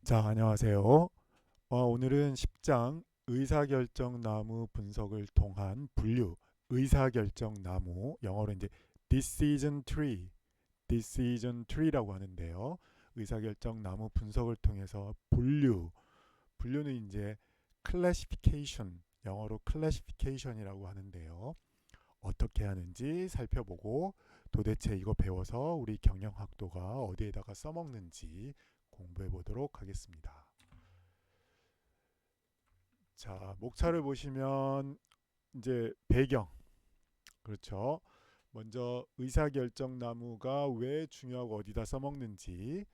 자, 안녕하세요. 오늘은 10장 의사결정 나무 분석을 통한 분류, 의사결정 나무, 영어로 이제 decision tree, decision tree라고 하는데요. 의사결정 나무 분석을 통해서 분류는 이제 classification, 영어로 classification이라고 하는데요. 어떻게 하는지 살펴보고 도대체 이거 배워서 우리 경영학도가 어디에다가 써먹는지 공부해 보도록 하겠습니다. 자, 목차를 보시면 이제 배경, 그렇죠. 먼저 의사결정 나무가 왜 중요하고 어디다 써먹는지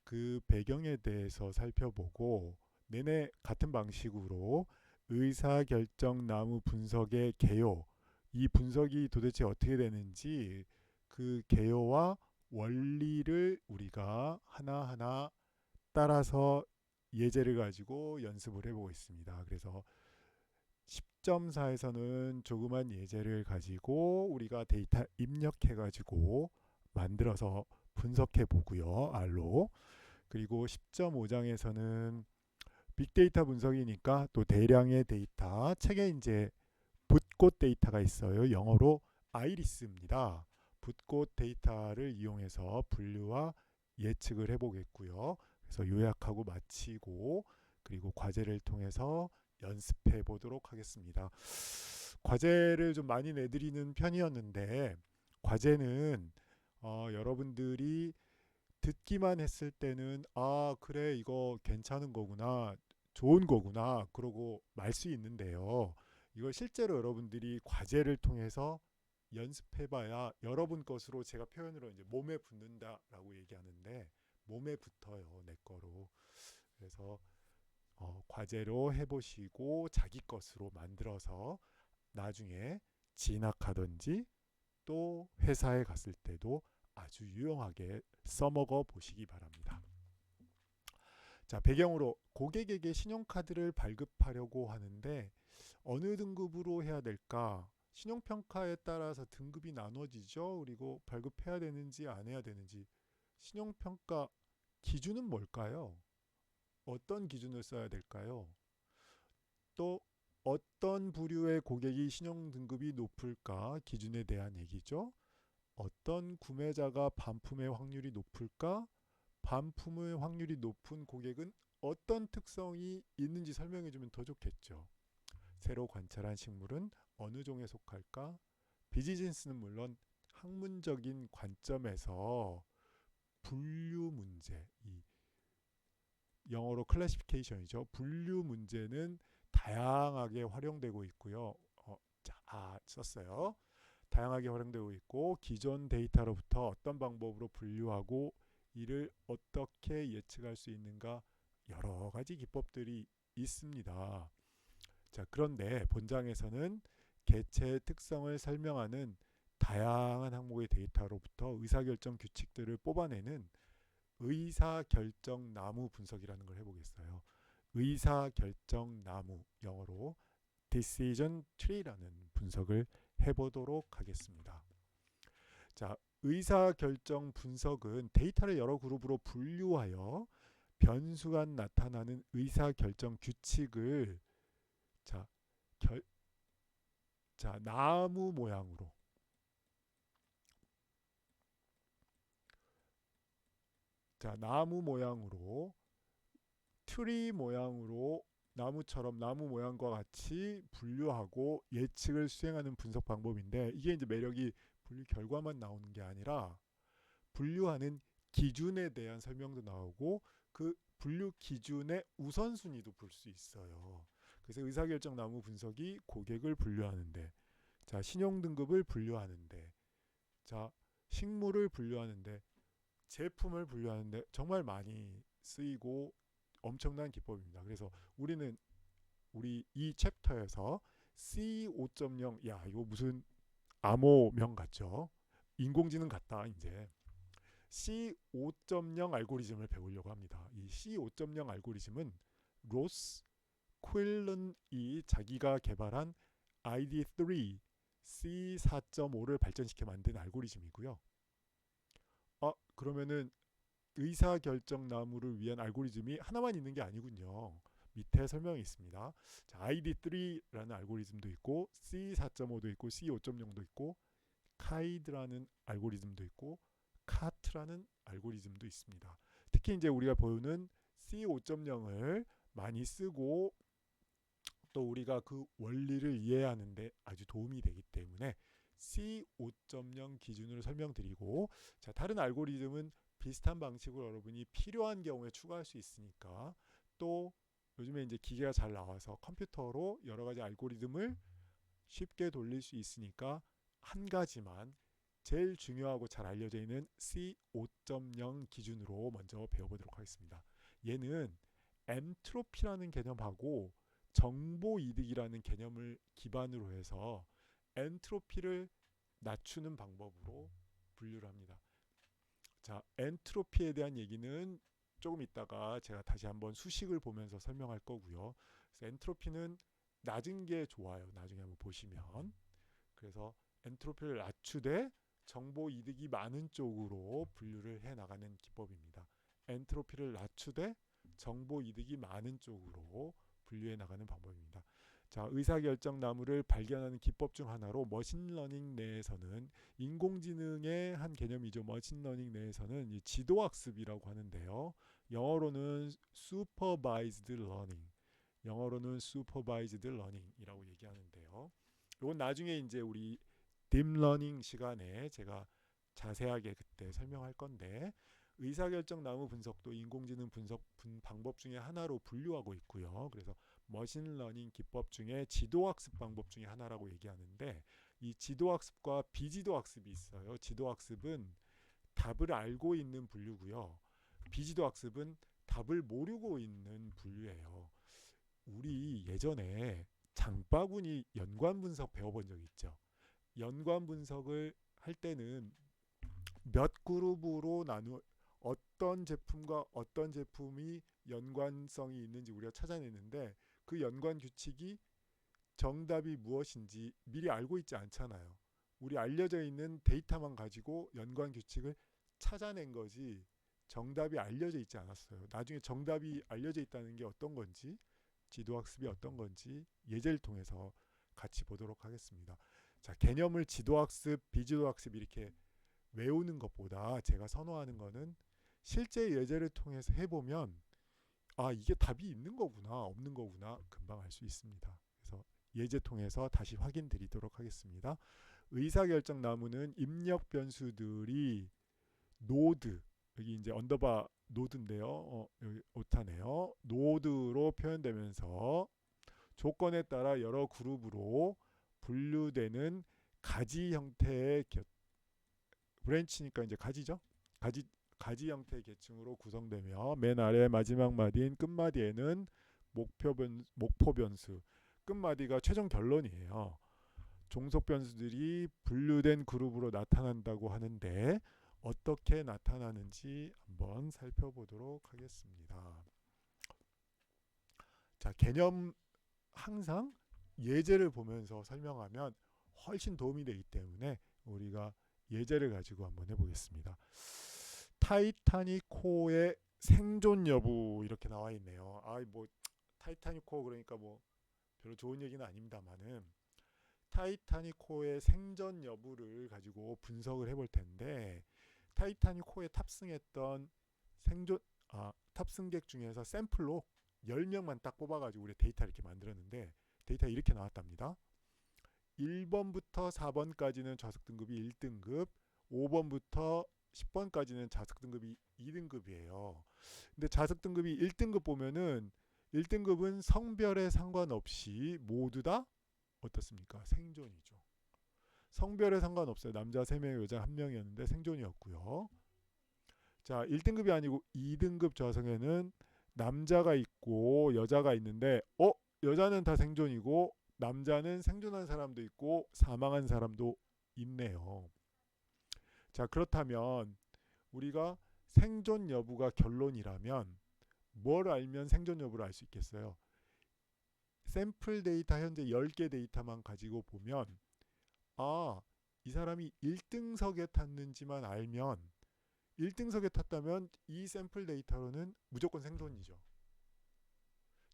그 배경에 대해서 살펴보고 내내 같은 방식으로 의사결정 나무 분석의 개요, 이 분석이 도대체 어떻게 되는지 그 개요와 원리를 우리가 하나하나 따라서 예제를 가지고 연습을 해보고 있습니다. 그래서 10.4에서는 조그만 예제를 가지고 우리가 데이터 입력해가지고 만들어서 분석해 보고요. R로. 그리고 10.5장에서는 빅데이터 분석이니까 또 대량의 데이터, 책에 이제 붓꽃 데이터가 있어요. 영어로 아이리스입니다. 붓꽃 데이터를 이용해서 분류와 예측을 해보겠고요. 그래서 요약하고 마치고 그리고 과제를 통해서 연습해 보도록 하겠습니다. 과제를 좀 많이 내드리는 편이었는데 과제는 여러분들이 듣기만 했을 때는 아 그래 이거 괜찮은 거구나 좋은 거구나 그러고 말 수 있는데요. 이걸 실제로 여러분들이 과제를 통해서 연습해봐야 여러분 것으로 제가 표현으로 이제 몸에 붙는다라고 얘기하는데 몸에 붙어요 내 거로. 그래서 과제로 해보시고 자기 것으로 만들어서 나중에 진학하든지 또 회사에 갔을 때도 아주 유용하게 써먹어 보시기 바랍니다. 자, 배경으로 고객에게 신용카드를 발급하려고 하는데 어느 등급으로 해야 될까? 신용평가에 따라서 등급이 나눠지죠. 그리고 발급해야 되는지 안 해야 되는지. 신용평가 기준은 뭘까요? 어떤 기준을 써야 될까요? 또 어떤 부류의 고객이 신용 등급이 높을까? 기준에 대한 얘기죠. 어떤 구매자가 반품의 확률이 높을까? 반품의 확률이 높은 고객은 어떤 특성이 있는지 설명해 주면 더 좋겠죠. 새로 관찰한 식물은 어느 종에 속할까? 비즈니스는 물론 학문적인 관점에서 분류 문제, 이 영어로 클래시피케이션이죠. 분류 문제는 다양하게 활용되고 있고요. 썼어요. 다양하게 활용되고 있고 기존 데이터로부터 어떤 방법으로 분류하고 이를 어떻게 예측할 수 있는가 여러 가지 기법들이 있습니다. 자, 그런데 본장에서는 개체의 특성을 설명하는 다양한 항목의 데이터로부터 의사결정 규칙들을 뽑아내는 의사결정 나무 분석이라는 걸 해보겠어요. 의사결정 나무, 영어로 decision tree라는 분석을 해보도록 하겠습니다. 자, 의사결정 분석은 데이터를 여러 그룹으로 분류하여 변수가 나타나는 의사결정 규칙을 자, 결, 자 나무 모양으로 나무 모양으로 트리 모양으로 나무처럼 나무 모양과 같이 분류하고 예측을 수행하는 분석 방법인데 이게 이제 매력이 분류 결과만 나오는 게 아니라 분류하는 기준에 대한 설명도 나오고 그 분류 기준의 우선순위도 볼 수 있어요. 그래서 의사결정 나무 분석이 고객을 분류하는데 자 신용 등급을 분류하는데 자 식물을 분류하는데 제품을 분류하는데 정말 많이 쓰이고 엄청난 기법입니다. 그래서 우리 이 챕터에서 C5.0 야 이거 무슨 암호명 같죠? 인공지능 같다 이제 C5.0 알고리즘을 배우려고 합니다. 이 C5.0 알고리즘은 로스 퀼런이 자기가 개발한 ID3 C4.5를 발전시켜 만든 알고리즘이고요. 그러면은 의사결정나무를 위한 알고리즘이 하나만 있는 게 아니군요. 밑에 설명이 있습니다. 자, ID3라는 알고리즘도 있고 C4.5도 있고 C5.0도 있고 카이드라는 알고리즘도 있고 카트라는 알고리즘도 있습니다. 특히 이제 우리가 보는 C5.0을 많이 쓰고 또 우리가 그 원리를 이해하는데 아주 도움이 되기 때문에 C5.0 기준으로 설명드리고, 자, 다른 알고리즘은 비슷한 방식으로 여러분이 필요한 경우에 추가할 수 있으니까, 또 요즘에 이제 기계가 잘 나와서 컴퓨터로 여러 가지 알고리즘을 쉽게 돌릴 수 있으니까 한 가지만 제일 중요하고 잘 알려져 있는 C5.0 기준으로 먼저 배워보도록 하겠습니다. 얘는 엔트로피라는 개념하고 정보 이득이라는 개념을 기반으로 해서 엔트로피를 낮추는 방법으로 분류를 합니다. 자, 엔트로피에 대한 얘기는 조금 있다가 제가 다시 한번 수식을 보면서 설명할 거고요. 그래서 엔트로피는 낮은 게 좋아요. 나중에 한번 보시면. 그래서 엔트로피를 낮추되 정보 이득이 많은 쪽으로 분류를 해 나가는 기법입니다. 엔트로피를 낮추되 정보 이득이 많은 쪽으로 분류해 나가는 방법입니다. 자, 의사결정 나무를 발견하는 기법 중 하나로 머신러닝 내에서는 인공지능의 한 개념이죠. 머신러닝 내에서는 이 지도학습이라고 하는데요. 영어로는 supervised learning, 영어로는 supervised learning이라고 얘기하는데요. 이건 나중에 이제 우리 딥러닝 시간에 제가 자세하게 그때 설명할 건데, 의사결정 나무 분석도 인공지능 분석 방법 중에 하나로 분류하고 있고요. 그래서 머신러닝 기법 중에 지도학습 방법 중에 하나라고 얘기하는데, 이 지도학습과 비지도학습이 있어요. 지도학습은 답을 알고 있는 분류고요. 비지도학습은 답을 모르고 있는 분류예요. 우리 예전에 장바구니 연관 분석 배워본 적 있죠. 연관 분석을 할 때는 몇 그룹으로 나누 어떤 제품과 어떤 제품이 연관성이 있는지 우리가 찾아내는데, 그 연관 규칙이 정답이 무엇인지 미리 알고 있지 않잖아요. 우리 알려져 있는 데이터만 가지고 연관 규칙을 찾아낸 거지 정답이 알려져 있지 않았어요. 나중에 정답이 알려져 있다는 게 어떤 건지, 지도학습이 어떤 건지 예제를 통해서 같이 보도록 하겠습니다. 자, 개념을 지도학습, 비지도학습 이렇게 외우는 것보다 제가 선호하는 거는 실제 예제를 통해서 해보면 아, 이게 답이 있는 거구나, 없는 거구나 금방 알 수 있습니다. 그래서 예제 통해서 다시 확인 드리도록 하겠습니다. 의사결정 나무는 입력 변수들이 노드, 여기 이제 언더바 노드인데요. 여기 오타네요. 노드로 표현되면서 조건에 따라 여러 그룹으로 분류되는 가지 형태의 브랜치니까 이제 가지죠. 가지 형태의 계층으로 구성되며 맨 아래 마지막 마디인 끝마디에는 목표 변수, 끝마디가 최종 결론이에요. 종속 변수들이 분류된 그룹으로 나타난다고 하는데 어떻게 나타나는지 한번 살펴보도록 하겠습니다. 자, 개념 항상 예제를 보면서 설명하면 훨씬 도움이 되기 때문에 우리가 예제를 가지고 한번 해보겠습니다. 타이타닉호의 생존 여부 이렇게 나와 있네요. 뭐 타이타닉호 그러니까 뭐 별로 좋은 얘기는 아닙니다만은 타이타닉호의 생존 여부를 가지고 분석을 해볼 텐데, 타이타닉호에 탑승했던 탑승객 중에서 샘플로 10명만 딱 뽑아가지고 우리 데이터를 이렇게 만들었는데 데이터가 이렇게 나왔답니다. 1번부터 4번까지는 좌석 등급이 1등급, 5번부터 10번까지는 좌석 등급이 2등급이에요. 근데 좌석 등급이 1등급 보면은 1등급은 성별에 상관없이 모두 다 어떻습니까? 생존이죠. 성별에 상관없어요. 남자 3명, 여자 1명이었는데 생존이었고요. 자, 1등급이 아니고 2등급 좌석에는 남자가 있고 여자가 있는데 여자는 다 생존이고 남자는 생존한 사람도 있고 사망한 사람도 있네요. 자, 그렇다면 우리가 생존 여부가 결론이라면 뭘 알면 생존 여부를 알 수 있겠어요? 샘플 데이터 현재 10개 데이터만 가지고 보면 이 사람이 1등석에 탔는지만 알면 1등석에 탔다면 이 샘플 데이터로는 무조건 생존이죠.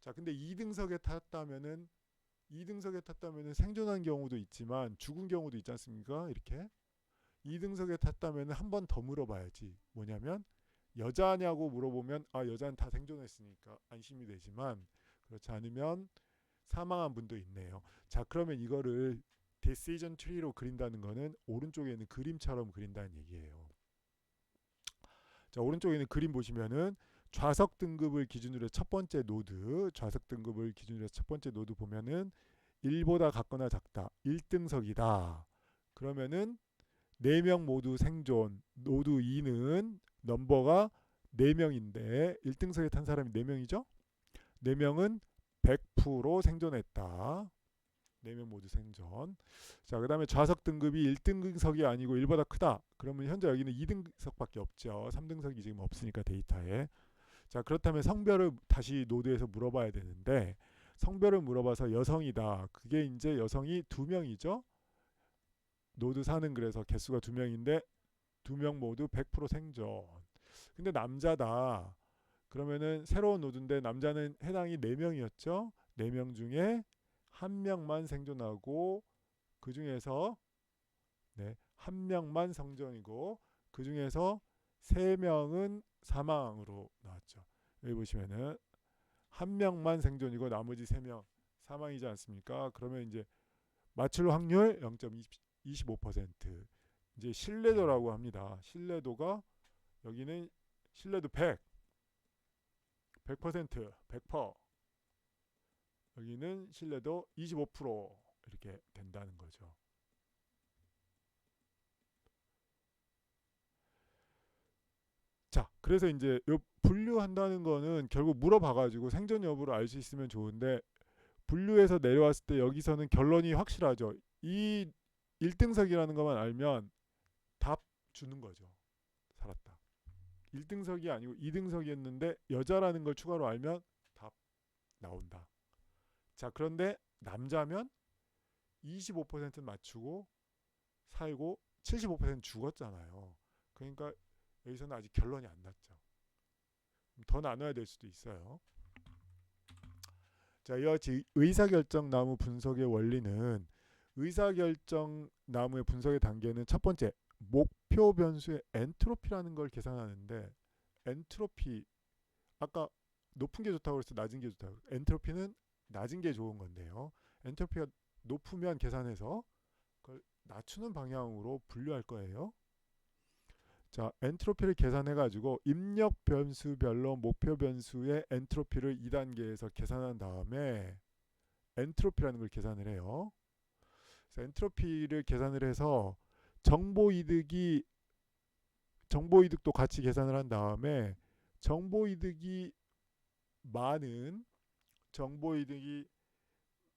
자, 근데 2등석에 탔다면은 생존한 경우도 있지만 죽은 경우도 있지 않습니까? 이렇게 2등석에 탔다면은 한 번 더 물어봐야지. 뭐냐면 여자냐고 물어보면 아, 여자는 다 생존했으니까 안심이 되지만 그렇지 않으면 사망한 분도 있네요. 자, 그러면 이거를 decision tree로 그린다는 거는 오른쪽에 있는 그림처럼 그린다는 얘기예요. 자, 오른쪽에 있는 그림 보시면은 좌석 등급을 기준으로 첫 번째 노드, 좌석 등급을 기준으로 첫 번째 노드 보면은 1보다 같거나 작다. 1등석이다. 그러면은 4명 모두 생존. 노드 2는 넘버가 4명인데 1등석에 탄 사람이 4명이죠? 4명은 100% 생존했다. 4명 모두 생존. 자, 그 다음에 좌석 등급이 1등석이 아니고 1보다 크다. 그러면 현재 여기는 2등석밖에 없죠. 3등석이 지금 없으니까 데이터에. 자, 그렇다면 성별을 다시 노드에서 물어봐야 되는데 성별을 물어봐서 여성이다. 그게 이제 여성이 2명이죠. 노드 4는 그래서 개수가 2명인데 2명 모두 100% 생존. 근데 남자다. 그러면은 새로운 노드인데 남자는 해당이 4명이었죠. 4명 중에 1명만 생존하고 그 중에서 네, 1명만 성전이고 그 중에서 3명은 사망으로 나왔죠. 여기 보시면은 1명만 생존이고 나머지 3명 사망이지 않습니까? 그러면 이제 맞출 확률 0.25%. 이제 신뢰도라고 합니다. 신뢰도가 여기는 신뢰도 100, 100%, 100%. 여기는 신뢰도 25% 이렇게 된다는 거죠. 자, 그래서 이제 요 분류한다는 거는 결국 물어봐가지고 생존 여부를 알 수 있으면 좋은데 분류해서 내려왔을 때 여기서는 결론이 확실하죠. 이 1등석이라는 것만 알면 답 주는 거죠. 살았다. 1등석이 아니고 2등석이었는데 여자라는 걸 추가로 알면 답 나온다. 자, 그런데 남자면 25%는 맞추고 살고 75%는 죽었잖아요. 그러니까 여기서는 아직 결론이 안 났죠. 더 나눠야 될 수도 있어요. 자, 이와 같이 의사결정 나무 분석의 원리는 의사결정 나무의 분석의 단계는 첫 번째 목표 변수의 엔트로피라는 걸 계산하는데 엔트로피 아까 높은 게 좋다고 그랬어 낮은 게 좋다고 엔트로피는 낮은 게 좋은 건데요. 엔트로피가 높으면 계산해서 그걸 낮추는 방향으로 분류할 거예요. 자, 엔트로피를 계산해 가지고 입력 변수별로 목표 변수의 엔트로피를 2단계에서 계산한 다음에 엔트로피라는 걸 계산을 해요. 그래서 엔트로피를 계산을 해서 정보이득도 같이 계산을 한 다음에 정보이득이 많은 정보이득이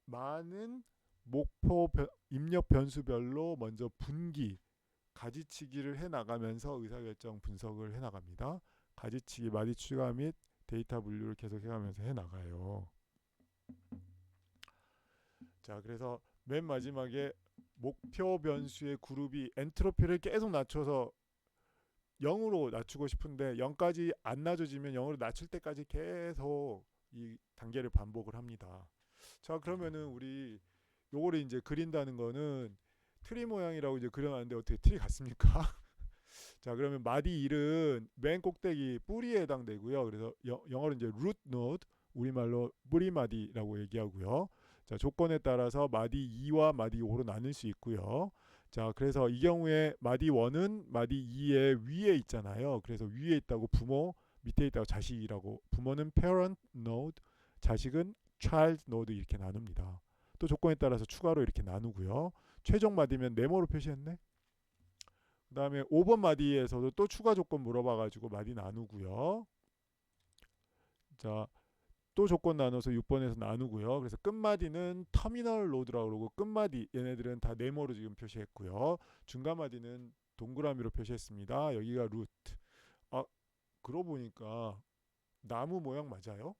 많은 목표 입력 변수별로 먼저 분기 가지치기를 해 나가면서 의사결정 분석을 해 나갑니다. 가지치기, 마디 추가 및 데이터 분류를 계속해 가면서 해 나가요. 자, 그래서 맨 마지막에 목표 변수의 그룹이 엔트로피를 계속 낮춰서 0으로 낮추고 싶은데 0까지 안 낮아지면 0으로 낮출 때까지 계속 이 단계를 반복을 합니다. 자, 그러면은 우리 요거를 이제 그린다는 거는 트리 모양이라고 이제 그려놨는데 어떻게 트리 같습니까? 자, 그러면 마디 1은 맨 꼭대기 뿌리에 해당되고요. 그래서 영어로 이제 root node, 우리말로 뿌리마디라고 얘기하고요. 자, 조건에 따라서 마디 2와 마디 5로 나눌 수 있고요. 자, 그래서 이 경우에 마디 1은 마디 2의 위에 있잖아요. 그래서 위에 있다고 부모, 밑에 있다고 자식이라고. 부모는 parent node, 자식은 child node 이렇게 나눕니다. 또 조건에 따라서 추가로 이렇게 나누고요. 최종 마디면 네모로 표시했네. 그 다음에 5번 마디에서도 또 추가 조건 물어봐가지고 마디 나누고요. 자, 또 조건 나눠서 6번에서 나누고요. 그래서 끝마디는 터미널 로드라고 그러고 끝마디 얘네들은 다 네모로 지금 표시했고요. 중간마디는 동그라미로 표시했습니다. 여기가 루트. 아, 그러고 보니까 나무 모양 맞아요?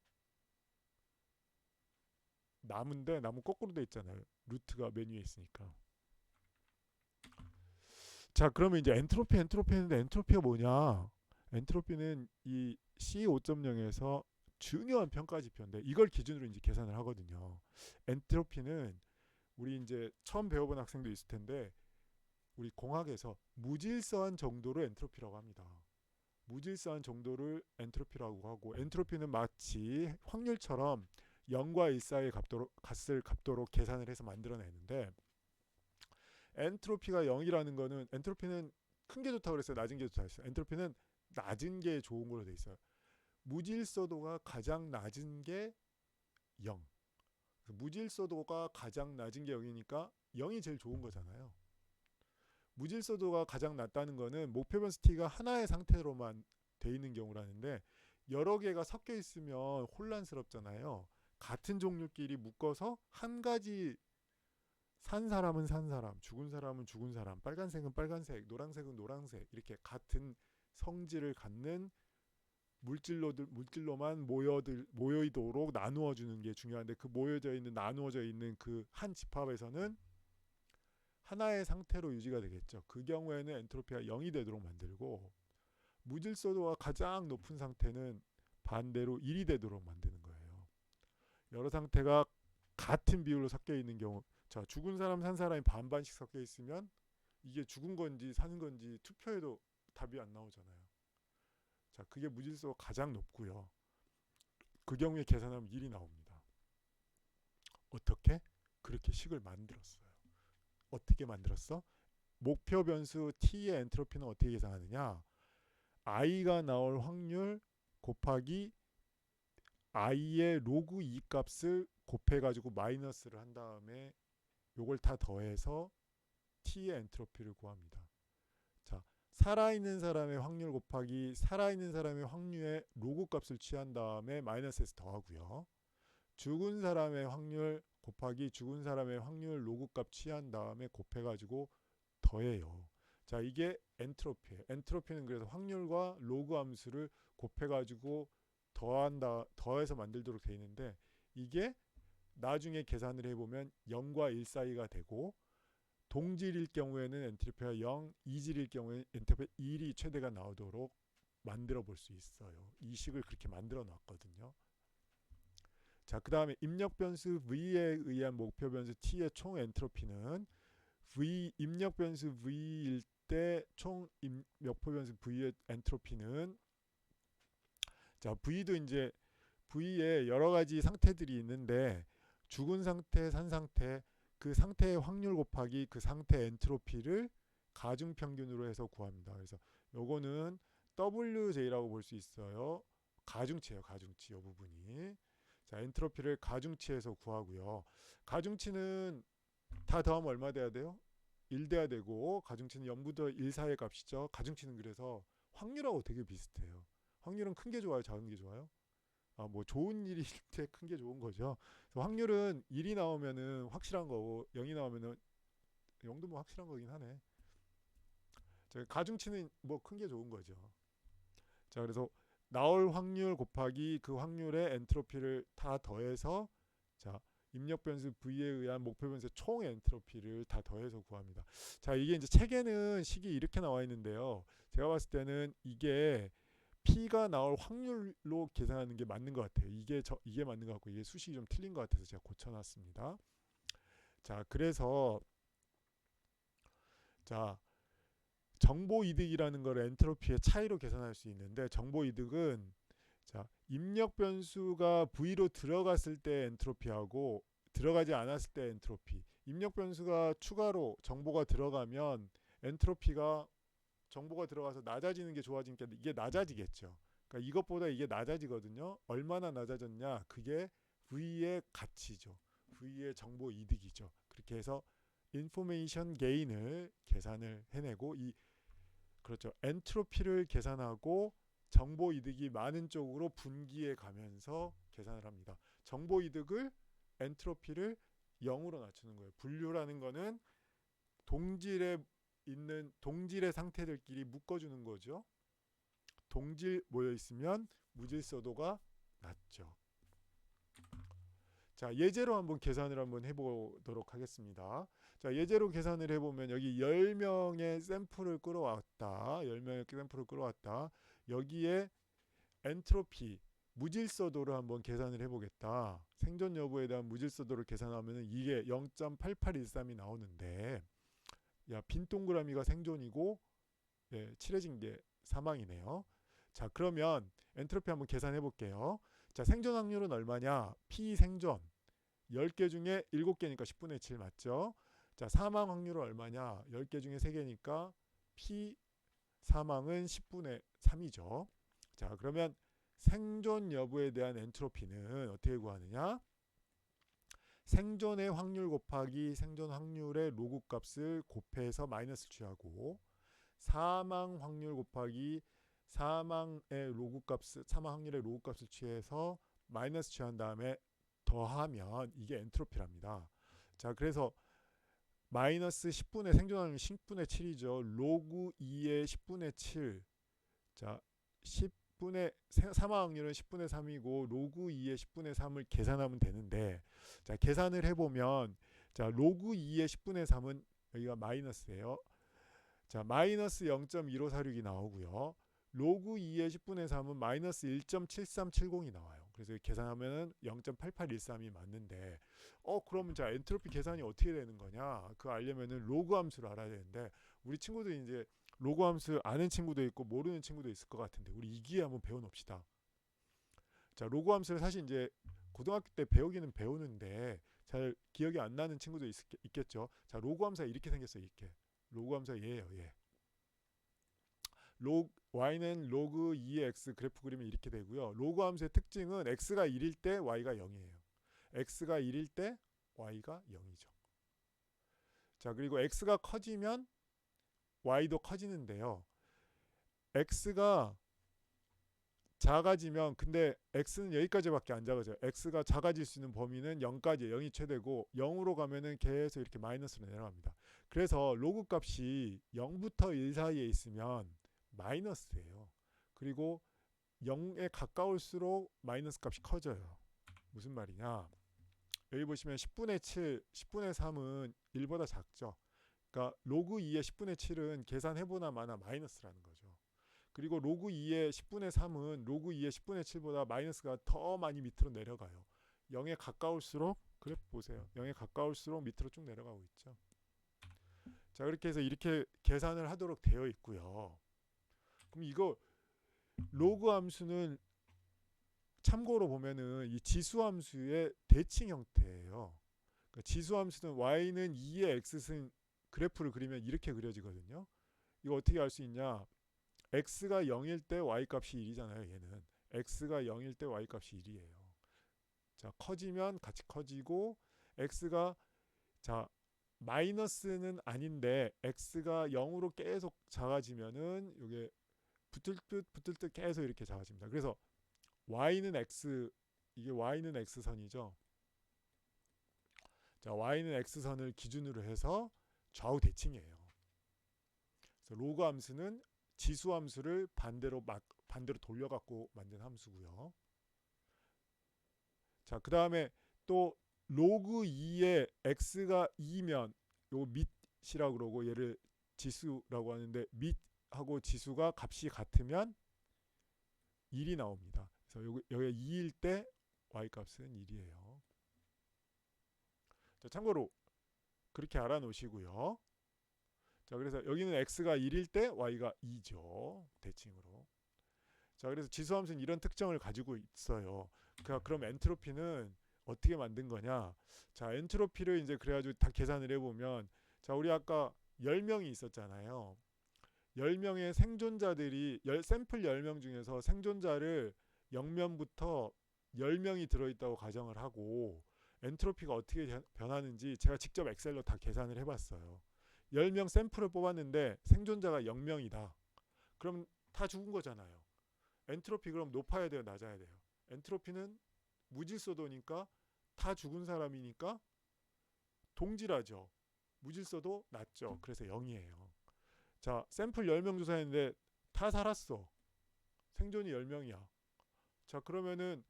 나무인데 나무 거꾸로 돼 있잖아요. 루트가 맨 위에 있으니까. 자, 그러면 이제 엔트로피 했는데 엔트로피가 뭐냐? 엔트로피는 이 C5.0에서 중요한 평가 지표인데 이걸 기준으로 이제 계산을 하거든요. 엔트로피는 우리 이제 처음 배워본 학생도 있을 텐데 우리 공학에서 무질서한 정도를 엔트로피라고 합니다. 무질서한 정도를 엔트로피라고 하고 엔트로피는 마치 확률처럼 0과 1 사이의 값을 값도로 계산을 해서 만들어내는데 엔트로피가 0이라는 거는 엔트로피는 큰 게 좋다고 그랬어요. 낮은 게 좋다고 그랬어요. 엔트로피는 낮은 게 좋은 걸로 돼 있어요. 무질서도가 가장 낮은 게 0. 무질서도가 가장 낮은 게 0이니까 0이 제일 좋은 거잖아요. 무질서도가 가장 낮다는 거는 목표 변수 t가 하나의 상태로만 돼 있는 경우라는데 여러 개가 섞여 있으면 혼란스럽잖아요. 같은 종류끼리 묶어서 한 가지 산 사람은 산 사람, 죽은 사람은 죽은 사람, 빨간색은 빨간색, 노란색은 노란색 이렇게 같은 성질을 갖는 물질로만 모여있도록 나누어 주는 게 중요한데 그 모여져 있는 나누어져 있는 그 한 집합에서는 하나의 상태로 유지가 되겠죠. 그 경우에는 엔트로피가 0이 되도록 만들고 무질서도가 가장 높은 상태는 반대로 1이 되도록 만드는 거예요. 여러 상태가 같은 비율로 섞여 있는 경우 자 죽은 사람 산 사람이 반반씩 섞여 있으면 이게 죽은 건지 사는 건지 투표해도 답이 안 나오잖아요. 자 그게 무질서가 가장 높고요. 그 경우에 계산하면 1이 나옵니다. 어떻게? 그렇게 식을 만들었어요. 어떻게 만들었어? 목표 변수 t의 엔트로피는 어떻게 계산하느냐? i가 나올 확률 곱하기 i의 로그 2 값을 곱해가지고 마이너스를 한 다음에 요걸 다 더해서 t의 엔트로피를 구합니다. 자, 살아있는 사람의 확률 곱하기 살아있는 사람의 확률의 로그 값을 취한 다음에 마이너스에서 더하고요. 죽은 사람의 확률 곱하기 죽은 사람의 확률 로그 값 취한 다음에 곱해가지고 더해요. 자, 이게 엔트로피예요. 엔트로피는 그래서 확률과 로그 함수를 곱해가지고 더해서 만들도록 되어 있는데 이게 나중에 계산을 해보면 0과 1 사이가 되고 동질일 경우에는 엔트로피가 0, 이질일 경우에는 엔트로피 1이 최대가 나오도록 만들어 볼 수 있어요. 이 식을 그렇게 만들어 놨거든요. 자, 그 다음에 입력 변수 v에 의한 목표 변수 t의 총 엔트로피는 입력 변수 v일 때 총 목표 변수 v의 엔트로피는 자 v도 이제 v에 여러 가지 상태들이 있는데 죽은 상태, 산 상태 그 상태의 확률 곱하기 그 상태 엔트로피를 가중 평균으로 해서 구합니다. 그래서 요거는 WJ라고 볼 수 있어요. 가중치예요. 가중치 이 부분이. 자, 엔트로피를 가중치에서 구하고요. 가중치는 다 더하면 얼마 돼야 돼요? 1 돼야 되고 가중치는 0부터 1 사이의 값이죠. 가중치는 그래서 확률하고 되게 비슷해요. 확률은 큰 게 좋아요? 작은 게 좋아요? 뭐 좋은 일일 때 큰 게 좋은 거죠. 그래서 확률은 1이 나오면은 확실한 거고 0이 나오면은 0도 뭐 확실한 거긴 하네. 자, 가중치는 뭐 큰 게 좋은 거죠. 자, 그래서 나올 확률 곱하기 그 확률의 엔트로피를 다 더해서 자 입력 변수 v에 의한 목표 변수의 총 엔트로피를 다 더해서 구합니다. 자, 이게 이제 책에는 식이 이렇게 나와 있는데요. 제가 봤을 때는 이게 P가 나올 확률로 계산하는 게 맞는 것 같아요. 이게 맞는 것 같고 이게 수식이 좀 틀린 것 같아서 제가 고쳐놨습니다. 자, 그래서 자 정보 이득이라는 걸 엔트로피의 차이로 계산할 수 있는데 정보 이득은 자 입력 변수가 V로 들어갔을 때 엔트로피하고 들어가지 않았을 때 엔트로피. 입력 변수가 추가로 정보가 들어가면 엔트로피가 정보가 들어가서 낮아지는 게 좋아지니까 이게 낮아지겠죠. 그러니까 이것보다 이게 낮아지거든요. 얼마나 낮아졌냐? 그게 V의 가치죠. V의 정보 이득이죠. 그렇게 해서 인포메이션 게인을 계산을 해내고 그렇죠. 엔트로피를 계산하고 정보 이득이 많은 쪽으로 분기해 가면서 계산을 합니다. 정보 이득을 엔트로피를 0으로 낮추는 거예요. 분류라는 거는 동질의 상태들끼리 묶어주는 거죠. 동질 모여 있으면 무질서도가 낮죠. 자, 예제로 한번 계산을 한번 해보도록 하겠습니다. 자, 예제로 계산을 해보면 여기 10명의 샘플을 끌어왔다. 10명의 샘플을 끌어왔다. 여기에 엔트로피 무질서도를 한번 계산을 해보겠다. 생존 여부에 대한 무질서도를 계산하면 이게 0.8813이 나오는데, 야, 빈 동그라미가 생존이고, 예, 칠해진 게 사망이네요. 자, 그러면 엔트로피 한번 계산해 볼게요. 자, 생존 확률은 얼마냐? P 생존 10개 중에 7개니까 10분의 7 맞죠? 자, 사망 확률은 얼마냐? 10개 중에 3개니까 P 사망은 10분의 3이죠. 자, 그러면 생존 여부에 대한 엔트로피는 어떻게 구하느냐? 생존의 확률 곱하기 생존 확률의 로그 값을 곱해서 마이너스 취하고, 사망 확률 곱하기 사망 확률의 로그 값을 취해서 마이너스 취한 다음에 더하면 이게 엔트로피랍니다. 자, 그래서 마이너스 10분의 생존 확률 10분의 7이죠. 로그 2의 10분의 7. 자, 10분의 사망 확률은 10분의 3이고 로그 2의 10분의 3을 계산하면 되는데, 자, 계산을 해보면, 자, 로그 2의 10분의 3은 여기가 마이너스예요. 자, 마이너스 0.1546이 나오고요. 로그 2의 10분의 3은 마이너스 1.7370이 나와요. 그래서 계산하면 0.8813이 맞는데, 그러면 자, 엔트로피 계산이 어떻게 되는 거냐? 그거 알려면은 로그 함수를 알아야 되는데, 우리 친구들이 이제 로그 함수 아는 친구도 있고 모르는 친구도 있을 것 같은데, 우리 이 기회에 한번 배워놓읍시다. 자, 로그 함수를 사실 이제 고등학교 때 배우기는 배우는데 잘 기억이 안 나는 친구도 있겠죠. 자, 로그 함수가 이렇게 생겼어요. 이렇게. 로그 함수가 얘예요. 얘. y는 로그 2의 x 그래프 그리면 이렇게 되고요. 로그 함수의 특징은 x가 1일 때 y가 0이에요. x가 1일 때 y가 0이죠. 자, 그리고 x가 커지면 y도 커지는데요. x가 작아지면, 근데 x는 여기까지밖에 안 작아져요. x가 작아질 수 있는 범위는 0까지, 0이 최대고 0으로 가면은 계속 이렇게 마이너스로 내려갑니다. 그래서 로그 값이 0부터 1 사이에 있으면 마이너스예요. 그리고 0에 가까울수록 마이너스 값이 커져요. 무슨 말이냐? 여기 보시면 10분의 7, 10분의 3은 1보다 작죠. 그러니까 로그 2의 10분의 7은 계산해보나 마나 마이너스라는 거죠. 그리고 로그 2의 10분의 3은 로그 2의 10분의 7보다 마이너스가 더 많이 밑으로 내려가요. 0에 가까울수록, 그래프 보세요. 0에 가까울수록 밑으로 쭉 내려가고 있죠. 자, 그렇게 해서 이렇게 계산을 하도록 되어 있고요. 그럼 이거 로그 함수는 참고로 보면은 이 지수 함수의 대칭 형태예요. 그러니까 지수 함수는 y는 2의 x승 그래프를 그리면 이렇게 그려지거든요. 이거 어떻게 알 수 있냐? x가 0일 때 y 값이 1이잖아요. 얘는 x가 0일 때 y 값이 1이에요. 자, 커지면 같이 커지고, x가, 자, 마이너스는 아닌데 x가 0으로 계속 작아지면은 이게 붙을 듯 계속 이렇게 작아집니다. 그래서 y는 x, 이게 y는 x선이죠. 자, y는 x선을 기준으로 해서 좌우 대칭이에요. 그래서 로그 함수는 지수 함수를 반대로 돌려갖고 만든 함수고요. 자, 그 다음에 또 로그 2에 x가 2면 요거 밑이라고 그러고, 얘를 지수라고 하는데 밑하고 지수가 값이 같으면 1이 나옵니다. 그래서 여기 2일 때 y 값은 1이에요. 자, 참고로 그렇게 알아놓으시고요. 자, 그래서 여기는 x가 1일 때 y가 2죠. 대칭으로. 자, 그래서 지수함수는 이런 특징을 가지고 있어요. 그럼 엔트로피는 어떻게 만든 거냐? 자, 엔트로피를 이제 그래가지고 다 계산을 해보면, 자, 우리 아까 10명이 있었잖아요. 10명의 생존자들이 샘플 10명 중에서 생존자를 0명부터 10명이 들어있다고 가정을 하고, 엔트로피가 어떻게 변하는지 제가 직접 엑셀로 다 계산을 해봤어요. 10명 샘플을 뽑았는데 생존자가 0명이다. 그럼 다 죽은 거잖아요. 엔트로피 그럼 높아야 돼요, 낮아야 돼요? 엔트로피는 무질서도니까 다 죽은 사람이니까 동질하죠. 무질서도 낮죠. 그래서 0이에요. 자, 샘플 10명 조사했는데 다 살았어. 생존이 10명이야. 자, 그러면은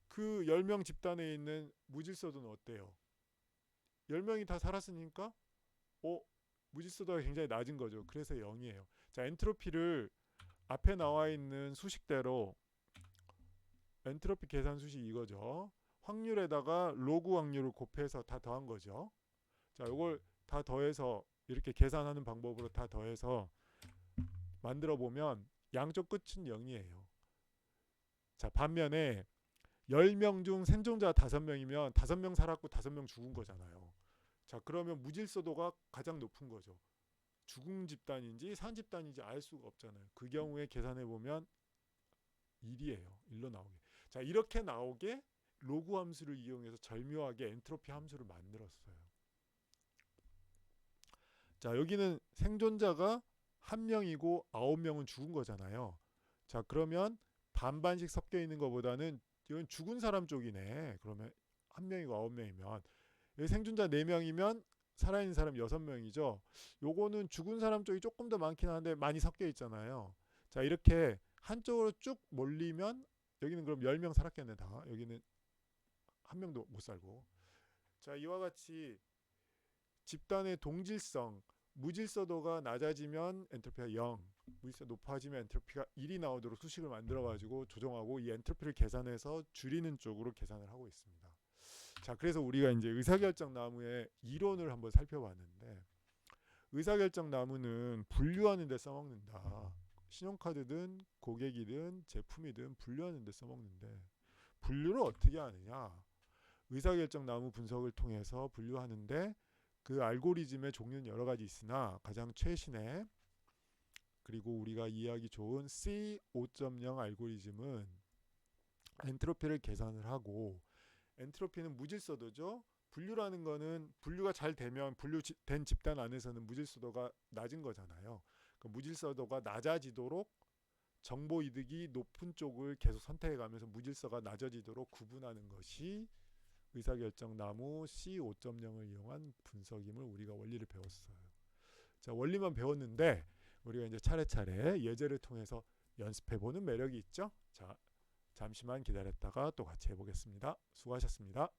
그 10명 집단에 있는 무질서도는 어때요? 10명이 다 살았으니까 무질서도가 굉장히 낮은 거죠. 그래서 0이에요. 자, 엔트로피를 앞에 나와 있는 수식대로 엔트로피 계산 수식 이거죠. 확률에다가 로그 확률을 곱해서 다 더한 거죠. 자, 이걸 다 더해서 이렇게 계산하는 방법으로 다 더해서 만들어 보면 양쪽 끝은 0이에요. 자, 반면에 10명 중 생존자 5명이면 5명 살았고 5명 죽은 거잖아요. 자, 그러면 무질서도가 가장 높은 거죠. 죽은 집단인지 산 집단인지 알 수가 없잖아요. 그 경우에 계산해 보면 1이에요. 1로 나오게. 자, 이렇게 나오게 로그 함수를 이용해서 절묘하게 엔트로피 함수를 만들었어요. 자, 여기는 생존자가 1명이고 9명은 죽은 거잖아요. 자, 그러면 반반씩 섞여 있는 것보다는 이건 죽은 사람 쪽이네. 그러면 1명이고 9명이면 여기 생존자 4명이면 살아있는 사람 6명이죠. 요거는 죽은 사람 쪽이 조금 더 많긴 한데 많이 섞여 있잖아요. 자, 이렇게 한쪽으로 쭉 몰리면 여기는 그럼 10명 살았겠네 다. 여기는 1명도 못 살고. 자, 이와 같이 집단의 동질성, 무질서도가 낮아지면 엔트로피가 0, 무질서 높아지면 엔트로피가 1이 나오도록 수식을 만들어 가지고 조정하고 이 엔트로피를 계산해서 줄이는 쪽으로 계산을 하고 있습니다. 자, 그래서 우리가 이제 의사결정 나무의 이론을 한번 살펴봤는데, 의사결정 나무는 분류하는 데 써먹는다. 신용카드든 고객이든 제품이든 분류하는 데 써먹는데, 분류를 어떻게 하느냐? 의사결정 나무 분석을 통해서 분류하는데 그 알고리즘의 종류는 여러 가지 있으나 가장 최신의 그리고 우리가 이해하기 좋은 C5.0 알고리즘은 엔트로피를 계산을 하고, 엔트로피는 무질서도죠. 분류라는 거는 분류가 잘 되면 분류된 집단 안에서는 무질서도가 낮은 거잖아요. 그 무질서도가 낮아지도록 정보 이득이 높은 쪽을 계속 선택해 가면서 무질서가 낮아지도록 구분하는 것이 의사결정 나무 C5.0을 이용한 분석임을 우리가 원리를 배웠어요. 자, 원리만 배웠는데 우리가 이제 차례차례 예제를 통해서 연습해보는 매력이 있죠. 자, 잠시만 기다렸다가 또 같이 해보겠습니다. 수고하셨습니다.